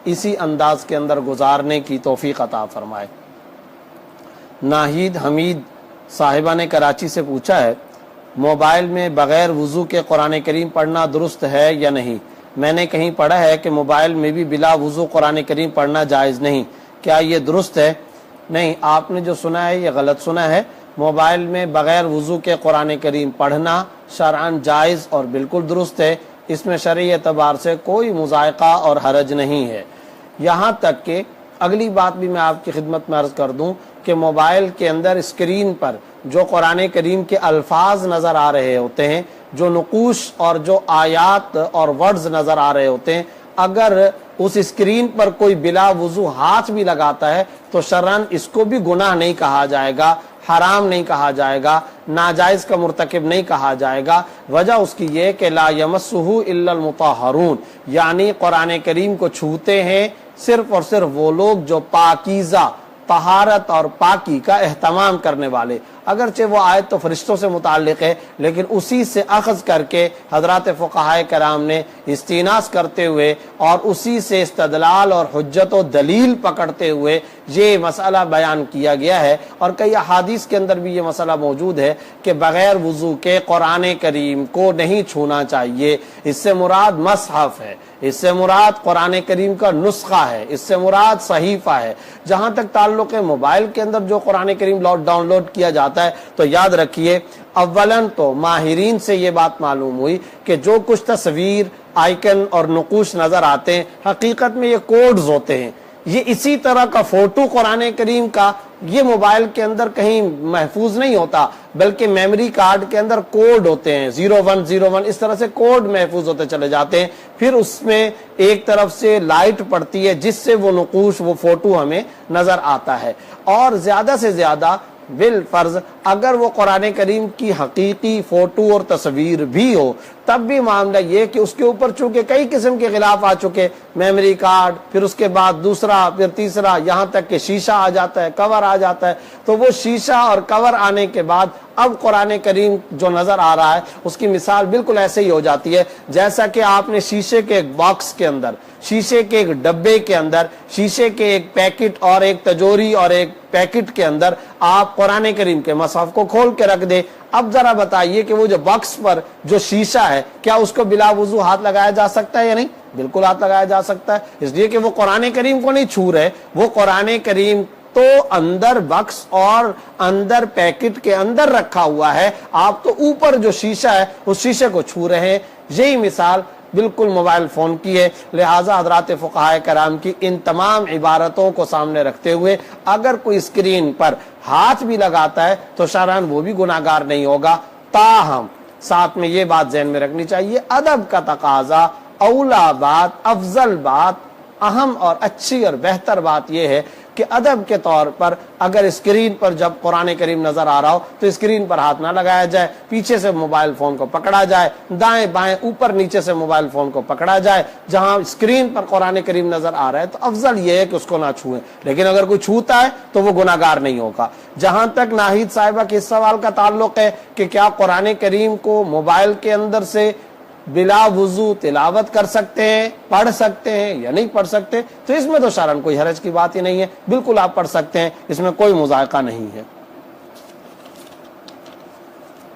اسی انداز کے اندر گزارنے کی توفیق عطا فرمائے۔ ناہید حمید صاحبہ نے کراچی سے پوچھا ہے، موبائل میں بغیر وضو کے قرآن کریم پڑھنا درست ہے یا نہیں؟ میں نے کہیں پڑھا ہے کہ موبائل میں بھی بلا وضو قرآن کریم پڑھنا جائز نہیں، کیا یہ درست ہے؟ نہیں، آپ نے جو سنا ہے یہ غلط سنا ہے۔ موبائل میں بغیر وضو کے قرآن کریم پڑھنا شرعاً جائز اور بالکل درست ہے، اس میں شرعی اعتبار سے کوئی مضائقہ اور حرج نہیں ہے۔ یہاں تک کہ اگلی بات بھی میں آپ کی خدمت میں عرض کر دوں کہ موبائل کے اندر اسکرین پر جو قرآن کریم کے الفاظ نظر آ رہے ہوتے ہیں، جو نقوش اور جو آیات اور ورڈز نظر آ رہے ہوتے ہیں، اگر اس اسکرین پر کوئی بلا وضو ہاتھ بھی لگاتا ہے تو شرعاً اس کو بھی گناہ نہیں کہا جائے گا، حرام نہیں کہا جائے گا، ناجائز کا مرتکب نہیں کہا جائے گا۔ وجہ اس کی یہ کہ لا یمسہ الا المطہرون، یعنی قرآن کریم کو چھوتے ہیں صرف اور صرف وہ لوگ جو پاکیزہ، طہارت اور پاکی کا اہتمام کرنے والے۔ اگرچہ وہ آیت تو فرشتوں سے متعلق ہے، لیکن اسی سے اخذ کر کے حضرات فقہائے کرام نے استئناس کرتے ہوئے اور اسی سے استدلال اور حجت و دلیل پکڑتے ہوئے یہ مسئلہ بیان کیا گیا ہے، اور کئی احادیث کے اندر بھی یہ مسئلہ موجود ہے کہ بغیر وضو کے قرآن کریم کو نہیں چھونا چاہیے۔ اس سے مراد مصحف ہے، اس سے مراد قرآن کریم کا نسخہ ہے، اس سے مراد صحیفہ ہے۔ جہاں تک تعلق ہے موبائل کے اندر جو قرآن کریم ڈاؤن لوڈ کیا جاتا ہے، تو یاد رکھیے اولاً تو ماہرین سے یہ بات معلوم ہوئی کہ جو کچھ تصویر، آئیکن اور نقوش نظر آتے ہیں، حقیقت میں یہ کوڈز ہوتے ہیں۔ یہ اسی طرح کا فوٹو قرآن کریم کا یہ موبائل کے اندر کہیں محفوظ نہیں ہوتا، بلکہ میموری کارڈ کے اندر کوڈ ہوتے ہیں، 0101، اس طرح سے کوڈ محفوظ ہوتے چلے جاتے ہیں۔ پھر اس میں ایک طرف سے لائٹ پڑتی ہے جس سے وہ نقوش، وہ فوٹو ہمیں نظر آتا ہے۔ اور زیادہ سے زیادہ بالفرض اگر وہ قرآن کریم کی حقیقی فوٹو اور تصویر بھی ہو، تب بھی معاملہ یہ کہ اس کے اوپر چونکہ کئی قسم کے غلاف آ چکے، میموری کارڈ، پھر اس کے بعد دوسرا، پھر تیسرا، یہاں تک کہ شیشہ آ جاتا ہے، کور آ جاتا ہے، تو وہ شیشہ اور کور آنے کے بعد اب قرآن کریم جو نظر آ رہا ہے اس کی مثال بالکل ایسے ہی ہو جاتی ہے جیسا کہ آپ نے شیشے کے ایک باکس کے اندر، شیشے کے ایک ڈبے کے اندر، شیشے کے ایک پیکٹ اور ایک تجوری اور ایک پیکٹ کے اندر آپ قرآن کریم کے مصحف کو کھول کے رکھ دیں۔ اب ذرا بتائیے کہ وہ جو باکس پر جو شیشہ ہے، کیا اس کو بلا وضو ہاتھ لگایا جا سکتا ہے یا نہیں؟ بالکل ہاتھ لگایا جا سکتا ہے، اس لیے کہ وہ قرآن کریم کو نہیں چھو رہے، وہ قرآن کریم تو اندر باکس اور اندر پیکٹ کے اندر رکھا ہوا ہے، آپ تو اوپر جو شیشہ ہے اس شیشے کو چھو رہے ہیں۔ یہی مثال بالکل موبائل فون کی ہے۔ لہٰذا حضرات فقہائے کرام کی ان تمام عبارتوں کو سامنے رکھتے ہوئے اگر کوئی اسکرین پر ہاتھ بھی لگاتا ہے تو شرعاً وہ بھی گناہگار نہیں ہوگا۔ تاہم ساتھ میں یہ بات ذہن میں رکھنی چاہیے، ادب کا تقاضا، اولا بات، افضل بات، اہم اور اچھی اور بہتر بات یہ ہے کہ ادب کے طور پر اگر اسکرین پر جب قرآن کریم نظر آ رہا ہو تو اسکرین پر ہاتھ نہ لگایا جائے، پیچھے سے موبائل فون کو پکڑا جائے، دائیں بائیں اوپر نیچے سے موبائل فون کو پکڑا جائے۔ جہاں اسکرین پر قرآن کریم نظر آ رہا ہے تو افضل یہ ہے کہ اس کو نہ چھوئیں، لیکن اگر کوئی چھوتا ہے تو وہ گناہگار نہیں ہوگا۔ جہاں تک ناہید صاحبہ کے اس سوال کا تعلق ہے کہ کیا قرآن کریم کو موبائل کے اندر سے بلا وضو تلاوت کر سکتے ہیں، پڑھ سکتے ہیں یا نہیں پڑھ سکتے، تو اس میں تو شرعاً کوئی حرج کی بات ہی نہیں ہے، بالکل آپ پڑھ سکتے ہیں، اس میں کوئی مضائقہ نہیں ہے۔